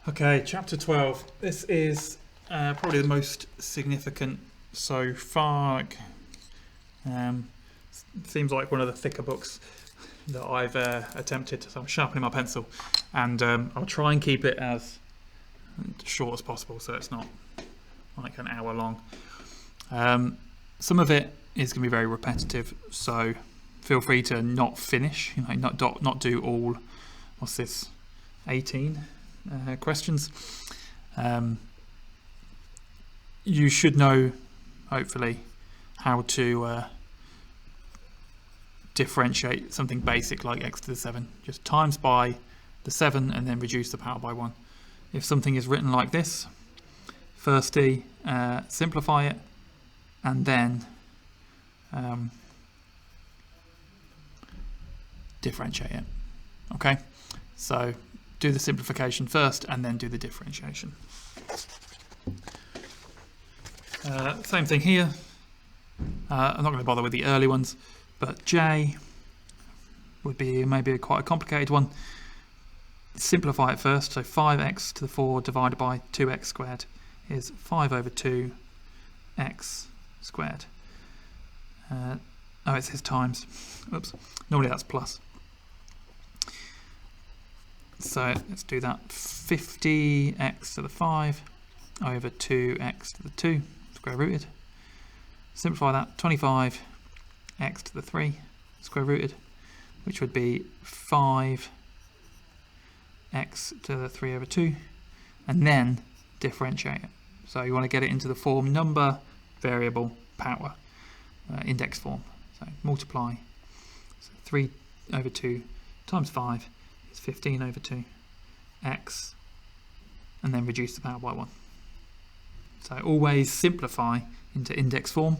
Okay, chapter 12. This is probably the most significant so far. Seems like one of the thicker books that I've attempted. So I'm sharpening my pencil, and I'll try and keep it as short as possible, so it's not like an hour long. Some of it is going to be very repetitive, so feel free to not finish. Not do all. What's this? 18 questions. You should know, hopefully, how to differentiate something basic like x to the 7. Just times by the 7 and then reduce the power by 1. If something is written like this, firstly simplify it and then differentiate it. Okay, so do the simplification first and then do the differentiation. Same thing here. I'm not going to bother with the early ones, but J would be maybe quite a complicated one. Simplify it first, so 5x to the 4 divided by 2x squared is 5 over 2 x squared. It says times. Oops. Normally that's plus. So let's do that. 50x to the 5 over 2x to the 2 square rooted. Simplify that. 25x to the 3 square rooted, which would be 5x to the 3 over 2, and then differentiate it. So you want to get it into the form number, variable, power, index form. So multiply. So 3 over 2 times 5 is 15 over 2 x, and then reduce the power by 1. So always simplify into index form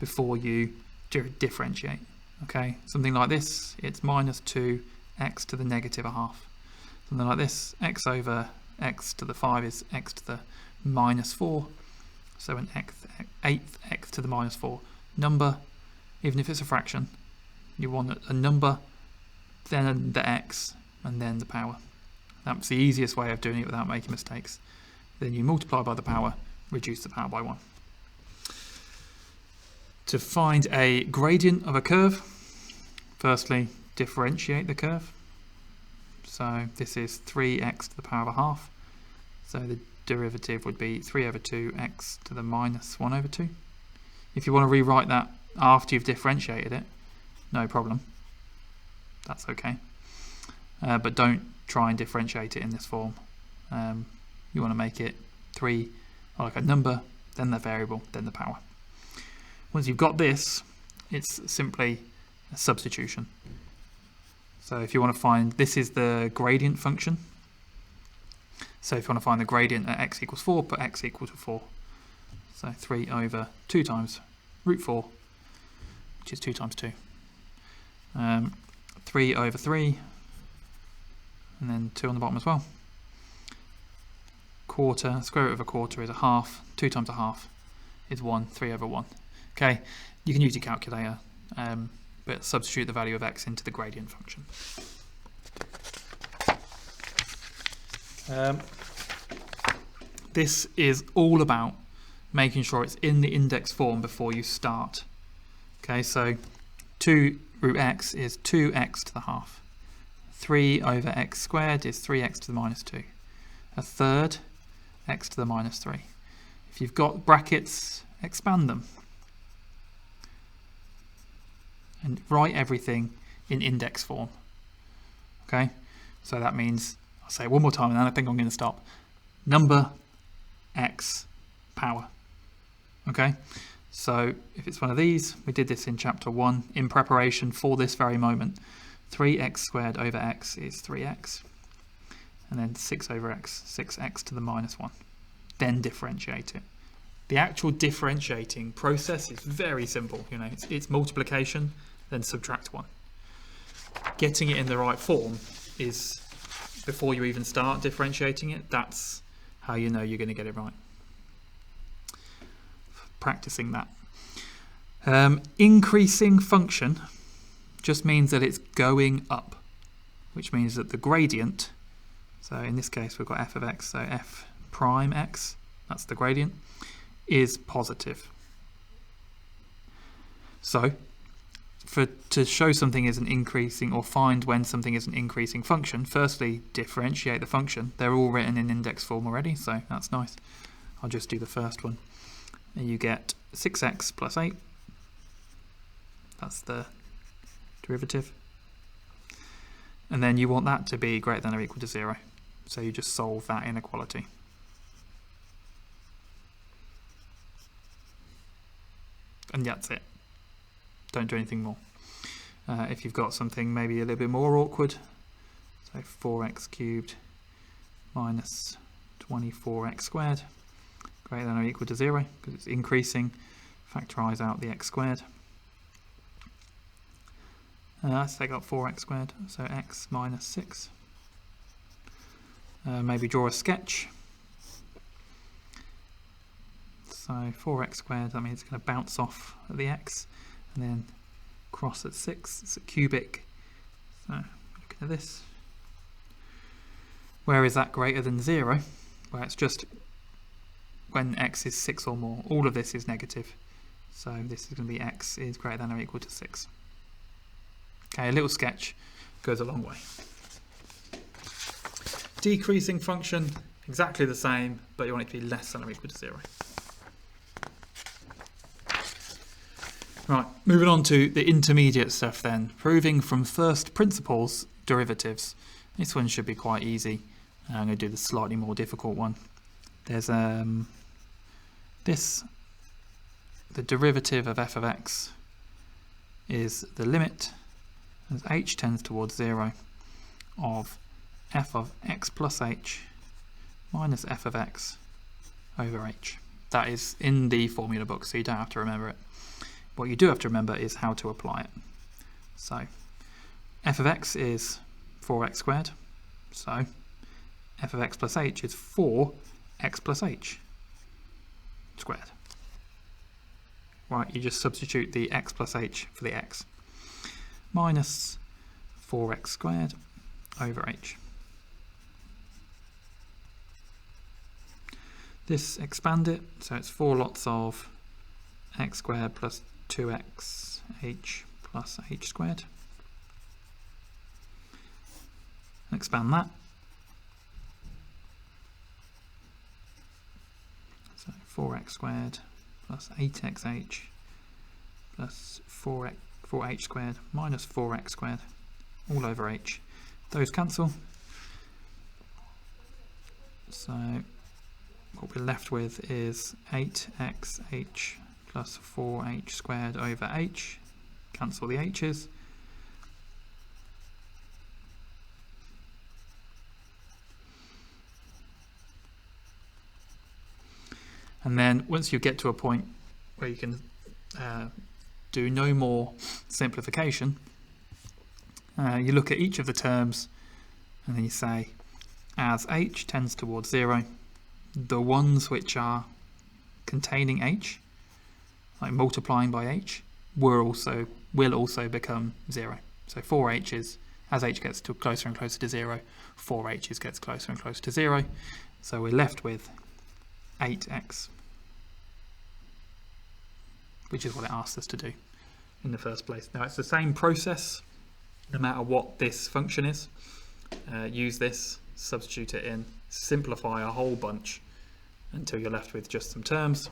before you differentiate. Okay, something like this, it's minus 2x to the negative a half. Something like this, x over x to the 5 is x to the minus 4. So an eighth x to the minus 4 number, even if it's a fraction, you want a number, then the x, and then the power. That's the easiest way of doing it without making mistakes. Then you multiply by the power, reduce the power by 1. To find a gradient of a curve, firstly differentiate the curve. So this is 3x to the power of a half. So the derivative would be 3 over 2x to the minus 1 over 2. If you want to rewrite that after you've differentiated it, no problem. That's okay. But don't try and differentiate it in this form. You want to make it 3 like a number, then the variable, then the power. Once you've got this, it's simply a substitution. So if you want to find, this is the gradient function. So if you want to find the gradient at x equals 4, put x equal to 4. So 3 over 2 times root 4, which is 2 times 2. 3 over 3, and then 2 on the bottom as well. Quarter, square root of a quarter is a half. 2 times a half is 1, 3 over 1. Okay, you can use your calculator, but substitute the value of x into the gradient function. This is all about making sure it's in the index form before you start. Okay, so 2 root x is 2x to the half. 3 over x squared is 3x to the minus 2. A third, x to the minus 3. If you've got brackets, expand them. And write everything in index form. Okay, so that means, I'll say it one more time and then I think I'm going to stop. Number, x, power. Okay, so if it's one of these, we did this in chapter 1 in preparation for this very moment. 3x squared over x is 3x. And then 6 over x, 6x to the minus 1. Then differentiate it. The actual differentiating process is very simple. You know, it's multiplication, then subtract 1. Getting it in the right form is, before you even start differentiating it, that's how you know you're going to get it right. Practicing that. Increasing function just means that it's going up, which means that the gradient, So in this case, we've got f of x, so f prime x, that's the gradient, is positive. So to show something is an increasing, or find when something is an increasing function, firstly differentiate the function. They're all written in index form already, so that's nice. I'll just do the first one. And you get 6x plus 8. That's the derivative. And then you want that to be greater than or equal to 0. So you just solve that inequality. And that's it. Don't do anything more. If you've got something maybe a little bit more awkward, so 4x cubed minus 24x squared greater than or equal to 0, because it's increasing, factorise out the x squared. Let's take out 4x squared, so x minus 6. Maybe draw a sketch. So 4x squared, that means it's going to bounce off at the x, and then cross at 6, it's a cubic. So looking at this. Where is that greater than 0? Well, it's just when x is 6 or more. All of this is negative. So this is going to be x is greater than or equal to 6. Okay, a little sketch goes a long way. Decreasing function, exactly the same, but you want it to be less than or equal to 0. Right, moving on to the intermediate stuff then. Proving from first principles derivatives. This one should be quite easy. I'm going to do the slightly more difficult one. There's the derivative of f of x is the limit as h tends towards 0 of f of x plus h minus f of x over h. That is in the formula book, so you don't have to remember it. What you do have to remember is how to apply it. So f of x is 4x squared, so f of x plus h is 4x plus h squared. Right, you just substitute the x plus h for the x. Minus 4x squared over h. This expand it, so it's 4 lots of x squared plus 2x h plus h squared. Expand that. So 4x squared plus 8xh plus 4h squared minus 4x squared all over h. Those cancel. So what we're left with is 8xh plus 4h squared over h. Cancel the h's. And then once you get to a point where you can do no more simplification, you look at each of the terms and then you say, as h tends towards 0, the ones which are containing h, like multiplying by h, will also become 0. So 4h's, as h gets to closer and closer to 0, 4h's gets closer and closer to 0. So we're left with 8x, which is what it asked us to do in the first place. Now it's the same process no matter what this function is. Use this, substitute it in, simplify a whole bunch until you're left with just some terms,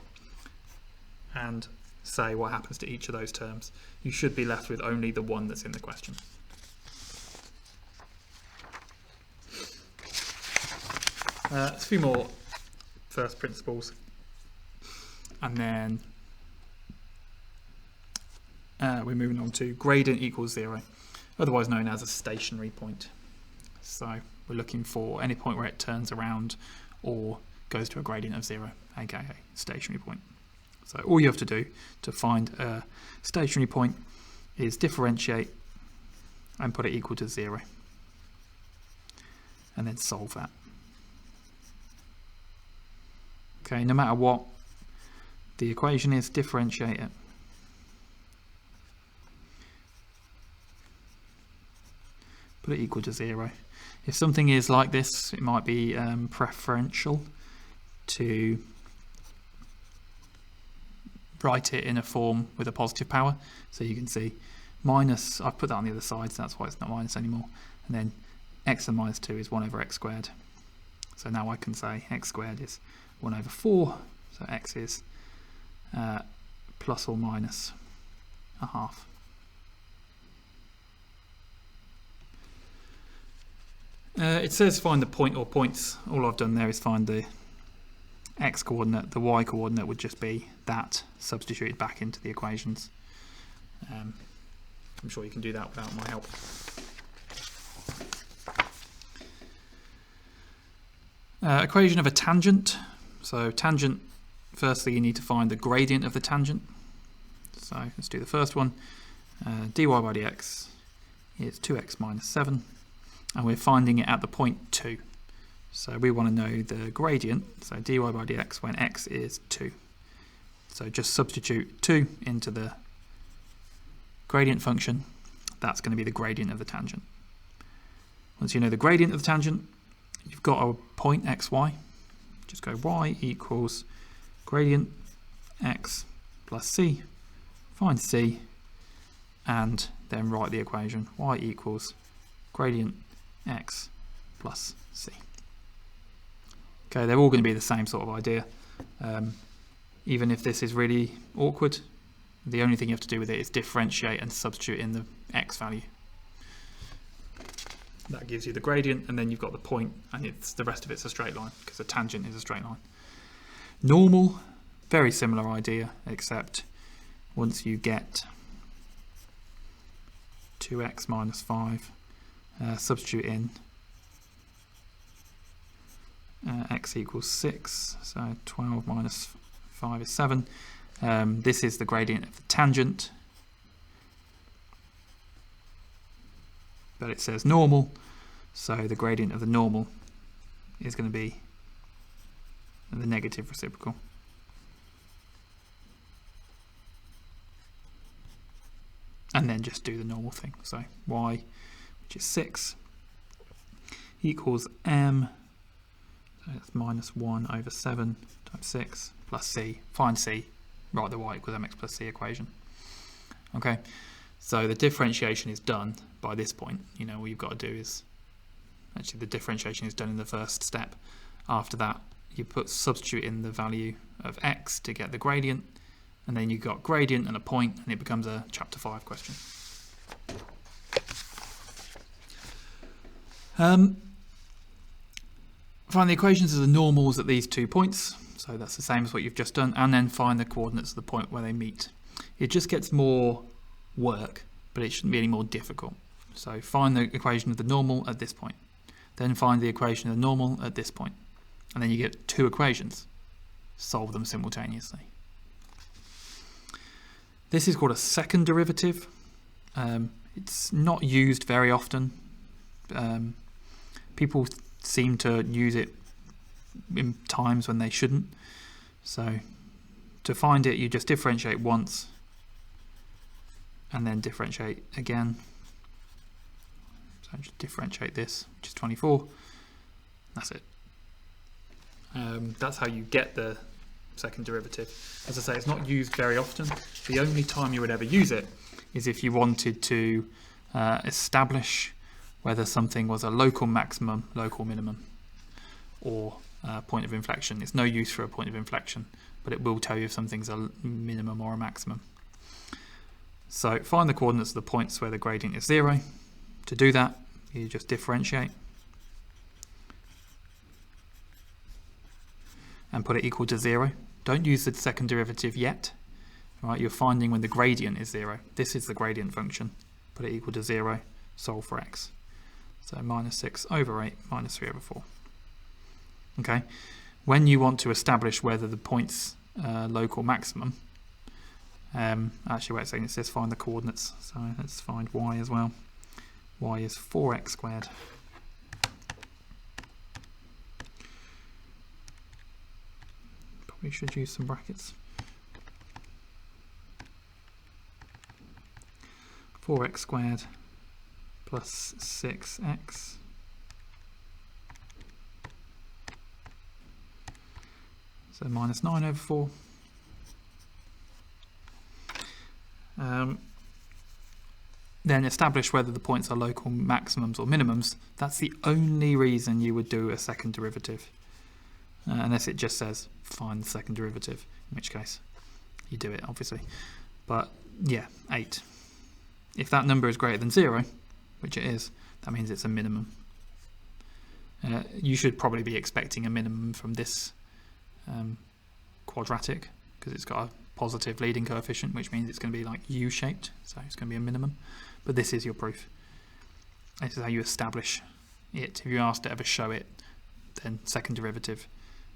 and say what happens to each of those terms. You should be left with only the one that's in the question. A few more first principles, and then we're moving on to gradient equals 0, otherwise known as a stationary point. So we're looking for any point where it turns around or goes to a gradient of 0, aka stationary point. So all you have to do to find a stationary point is differentiate and put it equal to 0, and then solve that. Okay, no matter what the equation is, differentiate it. put it equal to 0. If something is like this, it might be preferential to write it in a form with a positive power. So you can see minus, I've put that on the other side, so that's why it's not minus anymore. And then x and minus 2 is 1 over x squared. So now I can say x squared is 1 over 4, so x is plus or minus a half. It says find the point or points. All I've done there is find the x coordinate. The y coordinate would just be that substituted back into the equations. I'm sure you can do that without my help. Equation of a tangent. So tangent, firstly you need to find the gradient of the tangent. So let's do the first one. Dy by dx is 2x minus 7, and we're finding it at the point 2. So we want to know the gradient, so dy by dx when x is 2. So just substitute 2 into the gradient function. That's going to be the gradient of the tangent. Once you know the gradient of the tangent, you've got a point xy. Just go y equals gradient x plus c, find c, and then write the equation y equals gradient x plus c. Okay, they're all going to be the same sort of idea. Even if this is really awkward, the only thing you have to do with it is differentiate and substitute in the x value. That gives you the gradient, and then you've got the point, and the rest of it's a straight line, because a tangent is a straight line. Normal, very similar idea, except once you get 2x minus 5, substitute in x equals 6, so 12 minus 5 is 7. This is the gradient of the tangent, but it says normal, so the gradient of the normal is going to be the negative reciprocal. And then just do the normal thing. So y, which is 6, equals m, so that's minus 1 over 7 times 6 plus c. Find c, write the y equals mx plus c equation. Okay, so the differentiation is done by this point. You know, all you've got to do is, actually the differentiation is done in the first step. After that, you substitute in the value of x to get the gradient, and then you've got gradient and a point, and it becomes a chapter 5 question. Find the equations of the normals at these 2 points, so that's the same as what you've just done, and then find the coordinates of the point where they meet. It just gets more work, but it shouldn't be any more difficult. So find the equation of the normal at this point, then find the equation of the normal at this point, and then you get 2 equations. Solve them simultaneously. This is called a second derivative. It's not used very often. People seem to use it in times when they shouldn't. So to find it, you just differentiate once and then differentiate again. So just differentiate this, which is 24. That's it. That's how you get the second derivative. As I say, it's not used very often. The only time you would ever use it is if you wanted to establish whether something was a local maximum, local minimum, or point of inflection. It's no use for a point of inflection, but it will tell you if something's a minimum or a maximum. So find the coordinates of the points where the gradient is 0. To do that, you just differentiate and put it equal to 0. Don't use the second derivative yet. Right, you're finding when the gradient is 0. This is the gradient function. Put it equal to 0, solve for x. So minus 6 over 8 minus 3 over 4. Okay, when you want to establish whether the point's local maximum, actually wait a second, it says find the coordinates, so let's find y as well. Y is 4x squared probably should use some brackets. 4x squared plus 6x so minus 9 over 4. Then establish whether the points are local maximums or minimums. That's the only reason you would do a second derivative, unless it just says find the second derivative, in which case you do it, obviously. But yeah, 8. If that number is greater than 0, which it is, that means it's a minimum. You should probably be expecting a minimum from this quadratic, because it's got a positive leading coefficient, which means it's going to be like U-shaped, so it's going to be a minimum. But this is your proof. This is how you establish it. If you're asked to ever show it, then second derivative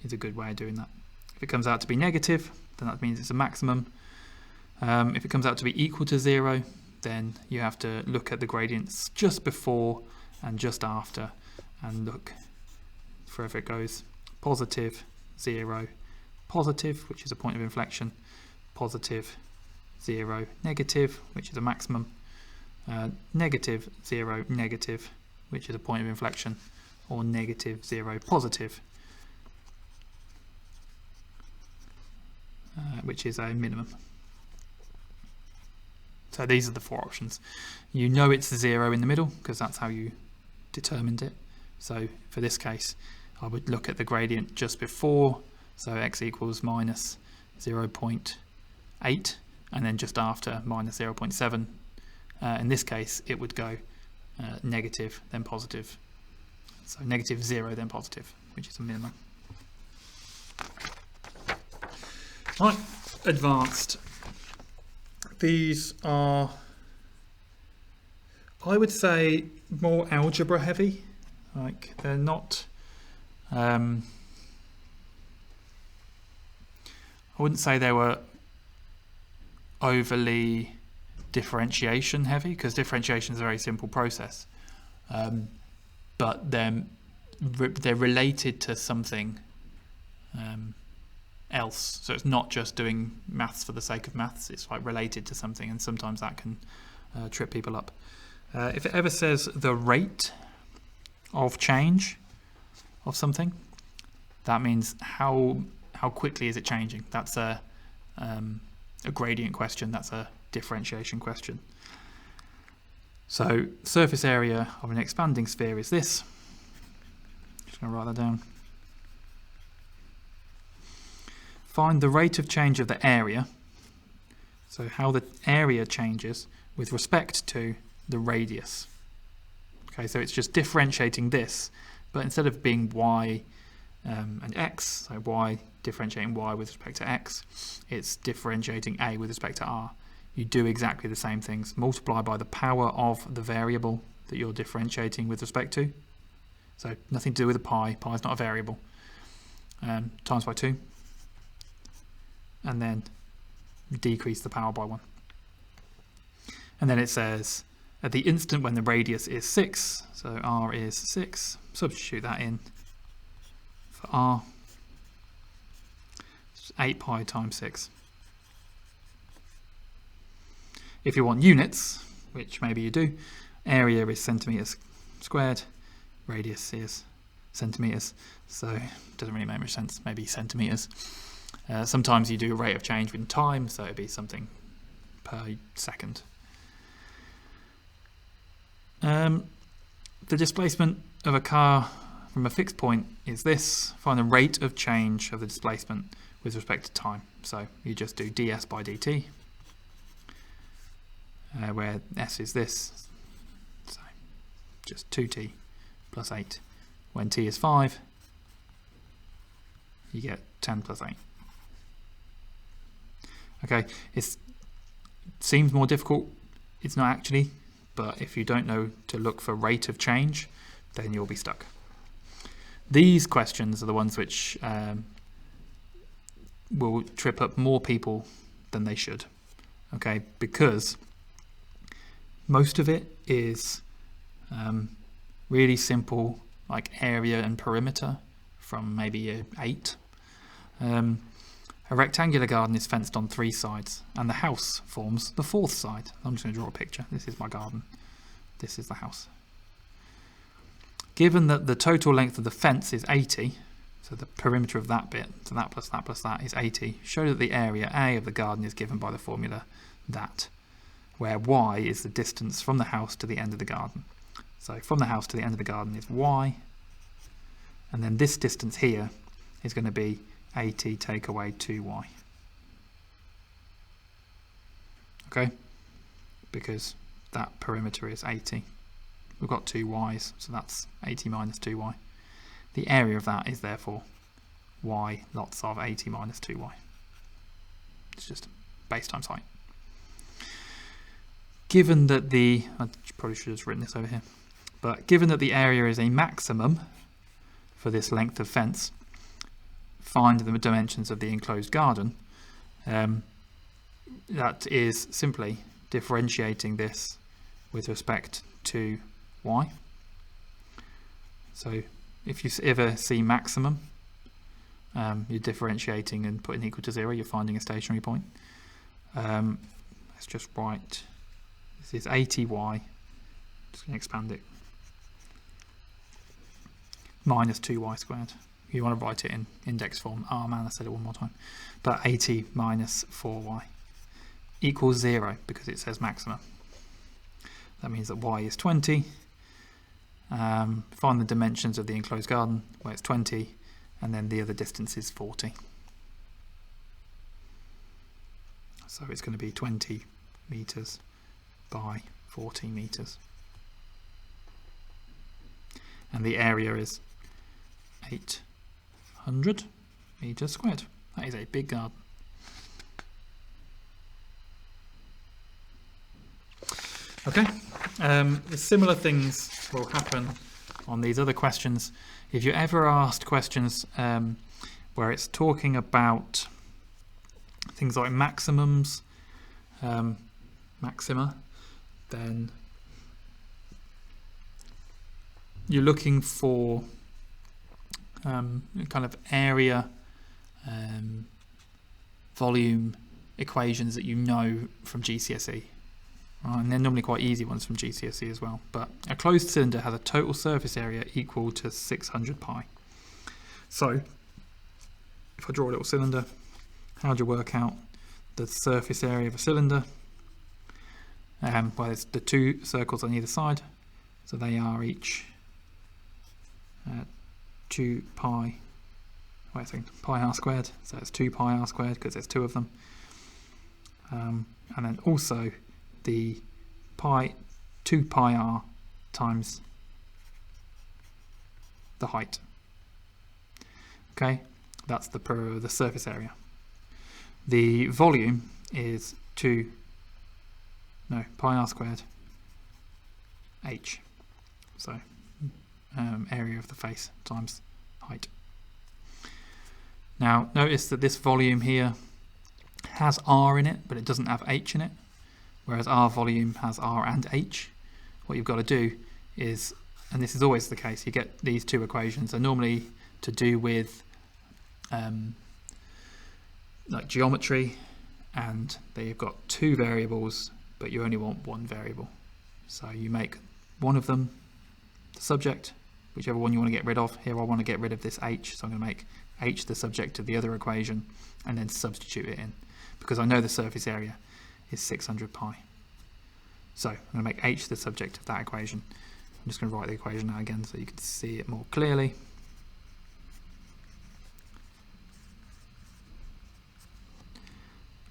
is a good way of doing that. If it comes out to be negative, then that means it's a maximum. If it comes out to be equal to 0, then you have to look at the gradients just before and just after, and look for if it goes positive, 0, positive, which is a point of inflection, positive, 0, negative, which is a maximum, negative, 0, negative, which is a point of inflection, or negative, 0, positive, which is a minimum. So these are the 4 options. You know it's 0 in the middle because that's how you determined it. So for this case, I would look at the gradient just before, so x equals minus 0.8, and then just after minus 0.7. In this case, it would go negative, then positive. So negative 0, then positive, which is a minimum. Right, advanced. These are, I would say, more algebra heavy. Like, they're not, I wouldn't say they were overly differentiation heavy, because differentiation is a very simple process, but they're related to something else. So it's not just doing maths for the sake of maths, it's like related to something, and sometimes that can trip people up. If it ever says the rate of change of something, that means how quickly is it changing. That's a gradient question, that's a differentiation question. So surface area of an expanding sphere is this. Just going to write that down. Find the rate of change of the area, so how the area changes with respect to the radius. Okay, so it's just differentiating this, but instead of being y and x, so y differentiating y with respect to x, it's differentiating a with respect to r. You do exactly the same things. Multiply by the power of the variable that you're differentiating with respect to. So nothing to do with a pi. Pi is not a variable. Times by 2. And then decrease the power by 1. And then it says, at the instant when the radius is 6, so r is 6, substitute that in for r, it's 8 pi times 6. If you want units, which maybe you do, area is centimetres squared, radius is centimetres, so it doesn't really make much sense, maybe centimetres. Sometimes you do a rate of change in time, so it'd be something per second. The displacement of a car from a fixed point is this. Find the rate of change of the displacement with respect to time. So you just do ds by dt, where s is this. So just 2t plus 8. When t is 5, you get 10 plus 8. Okay, it seems more difficult. It's not actually, but if you don't know to look for rate of change, then you'll be stuck. These questions are the ones which will trip up more people than they should. Okay, because most of it is really simple, like area and perimeter from maybe year 8. A rectangular garden is fenced on 3 sides, and the house forms the 4th side. I'm just going to draw a picture. This is my garden. this is the house. Given that the total length of the fence is 80, so the perimeter of that bit, so that plus that is 80, show that the area A of the garden is given by the formula that, where y is the distance from the house to the end of the garden. So from the house to the end of the garden is y, and then this distance here is going to be 80 take away 2y. Okay, because that perimeter is 80. We've got 2 y's, so that's 80 minus 2y. The area of that is therefore y lots of 80 minus 2y. It's just base times height. Given that I probably should have written this over here, but given that the area is a maximum for this length of fence, find the dimensions of the enclosed garden. That is simply differentiating this with respect to y. So if you ever see maximum, you're differentiating and putting equal to 0, you're finding a stationary point. Let's just write, this is 80y, just going to expand it, minus 2y squared. You want to write it in index form. Oh man, I said it one more time. But 80 minus 4y equals 0 because it says maximum. That means that y is 20. Find the dimensions of the enclosed garden where it's 20, and then the other distance is 40. So it's going to be 20 meters by 40 meters. And the area is 800 meters squared. That is a big garden. Okay, similar things will happen on these other questions. If you're ever asked questions where it's talking about things like maximums, maxima, then you're looking for kind of area, volume equations that you know from GCSE. And they're normally quite easy ones from GCSE as well. But a closed cylinder has a total surface area equal to 600 pi. So if I draw a little cylinder, how do you work out the surface area of a cylinder? Well, there's the two circles on either side, so they are each 2 pi, wait a second, pi r squared, so it's 2 pi r squared because there's two of them. And then also the 2 pi r times the height. Okay, that's the surface area. The volume is pi r squared h, so area of the face times height. Now notice that this volume here has r in it, but it doesn't have h in it, whereas our volume has r and h. What you've got to do is, and this is always the case, you get these two equations are normally to do with like geometry, and they've got two variables but you only want one variable, so you make one of them the subject, whichever one you want to get rid of. Here I want to get rid of this h, so I'm going to make h the subject of the other equation and then substitute it in, because I know the surface area is 600 pi. So I'm going to make h the subject of that equation. I'm just going to write the equation out again so you can see it more clearly.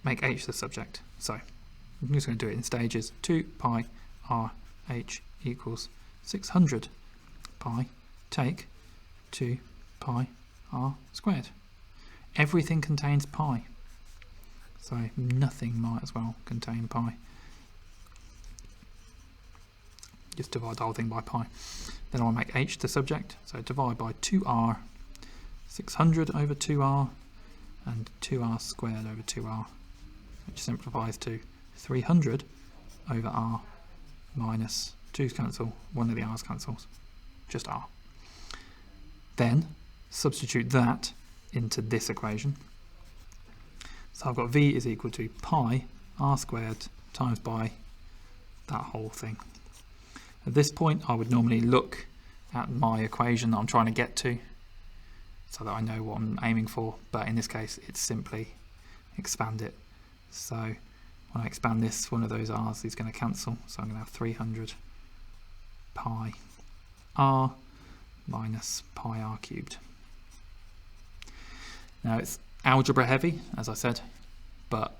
Make h the subject. So I'm just going to do it in stages. 2 pi r h equals 600 pi take 2 pi r squared. Everything contains pi, so nothing might as well contain pi. Just divide the whole thing by pi. Then I'll make h the subject, so divide by 2r, 600 over 2r, and 2r squared over 2r, which simplifies to 300 over r minus 2's cancel, one of the r's cancels, just r. Then substitute that into this equation. So I've got v is equal to pi r squared times by that whole thing. At this point, I would normally look at my equation that I'm trying to get to so that I know what I'm aiming for, but in this case, it's simply expand it. So when I expand this, one of those r's is going to cancel, so I'm going to have 300 pi r minus pi r cubed. Now it's algebra heavy, as I said, but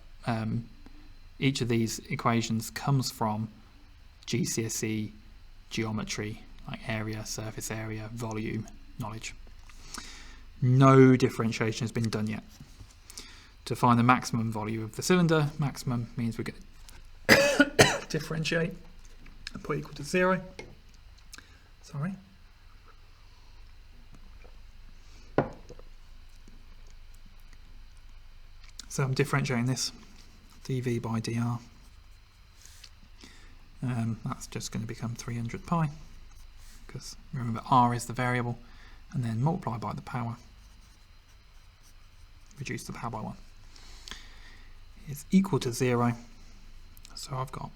each of these equations comes from GCSE geometry, like area, surface area, volume knowledge. No differentiation has been done yet. To find the maximum volume of the cylinder, maximum means we're going to differentiate and put equal to 0. Sorry. So I'm differentiating this dv by dr. That's just going to become 300 pi, because remember r is the variable, and then multiply by the power, reduce the power by 1, is equal to 0. So I've got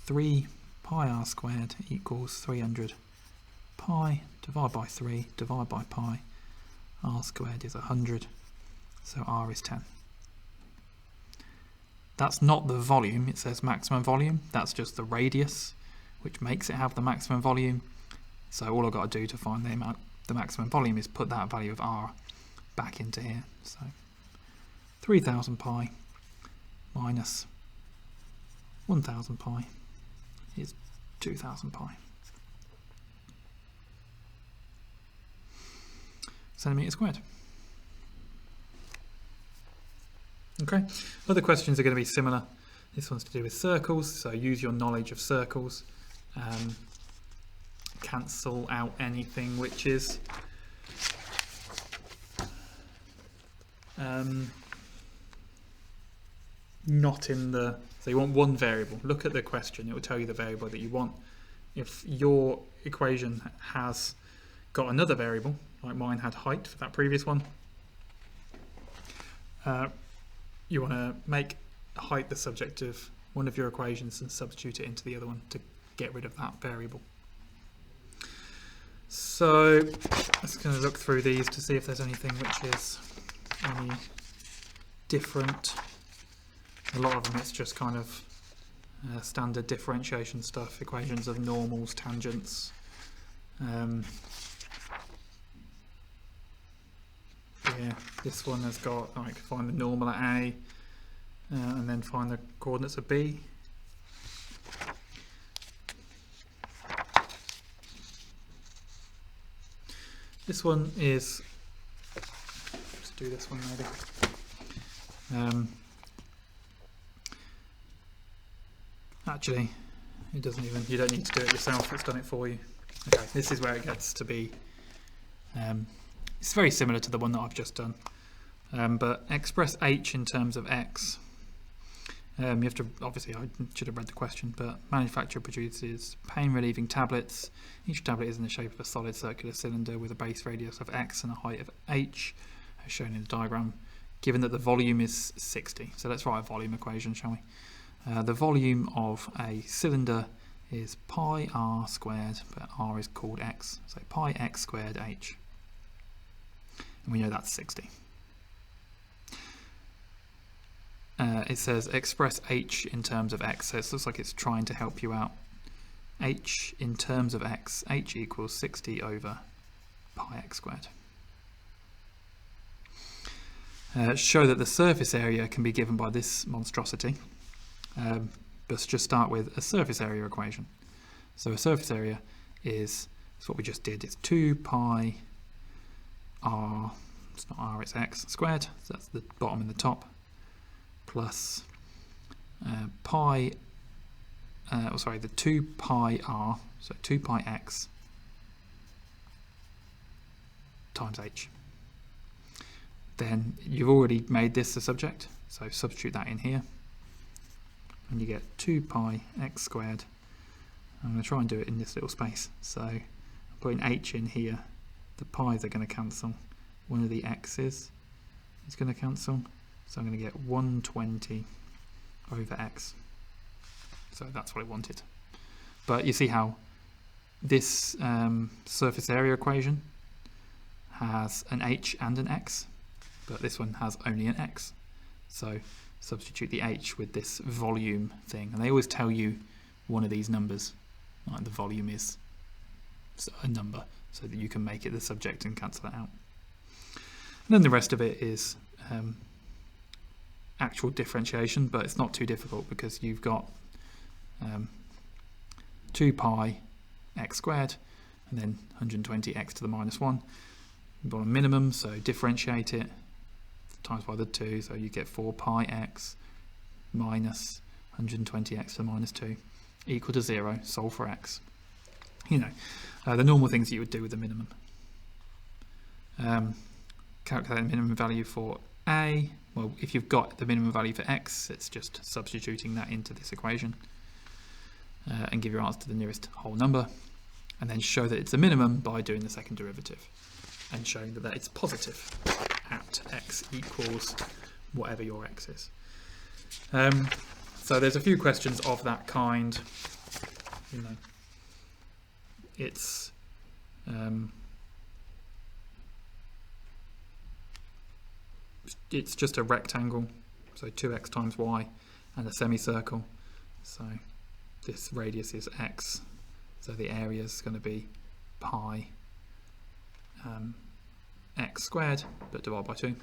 3 pi r squared equals 300 pi, divide by 3, divide by pi, r squared is 100, so r is 10. That's not the volume, it says maximum volume, that's just the radius, which makes it have the maximum volume. So all I've got to do to find the maximum volume is put that value of r back into here. So 3000 pi minus 1000 pi is 2000 pi. Centimetre squared. Okay, other questions are going to be similar. This one's to do with circles, so use your knowledge of circles. Cancel out anything which is not in the, so you want one variable. Look at the question, it will tell you the variable that you want. If your equation has got another variable, like mine had height for that previous one, you want to make height the subject of one of your equations and substitute it into the other one to get rid of that variable. So let's kind of look through these to see if there's anything which is any different. A lot of them it's just kind of standard differentiation stuff, equations of normals, tangents. Yeah, this one has got like find the normal at A and then find the coordinates of B. This one is, let's do this one maybe. Actually, it doesn't even, you don't need to do it yourself, it's done it for you. Okay, this is where it gets to be, it's very similar to the one that I've just done, but express h in terms of x. You have to, obviously I should have read the question, but manufacturer produces pain relieving tablets. Each tablet is in the shape of a solid circular cylinder with a base radius of x and a height of h, as shown in the diagram, given that the volume is 60. So let's write a volume equation, shall we? The volume of a cylinder is pi r squared, but r is called x, so pi x squared h. And we know that's 60. It says express h in terms of x, so it looks like it's trying to help you out. H in terms of x, h equals 60 over pi x squared. Show that the surface area can be given by this monstrosity. Let's just start with a surface area equation. So a surface area is what we just did. It's 2 pi r, it's not r, it's x squared, so that's the bottom and the top, plus the 2 pi r, so 2 pi x times h. Then you've already made this the subject, so substitute that in here, and you get 2 pi x squared. I'm going to try and do it in this little space, so I'm putting h in here, the pi's are going to cancel, one of the x's is going to cancel, so I'm going to get 120 over x. So that's what I wanted. But you see how this surface area equation has an h and an x, but this one has only an x. So substitute the h with this volume thing, and they always tell you one of these numbers, like the volume is a number, so that you can make it the subject and cancel it out. And then the rest of it is actual differentiation, but it's not too difficult because you've got 2 pi x squared and then 120 x to the minus 1. You've got a minimum, so differentiate it, times by the 2, so you get 4 pi x minus 120 x to the minus 2 equal to 0, solve for x. You know, the normal things you would do with the minimum. Calculate the minimum value for a. Well, if you've got the minimum value for x, it's just substituting that into this equation and give your answer to the nearest whole number, and then show that it's a minimum by doing the second derivative and showing that it's positive at x equals whatever your x is. So there's a few questions of that kind. You know, it's just a rectangle, so 2x times y, and a semicircle. So this radius is x, so the area is going to be pi x squared, but divided by 2.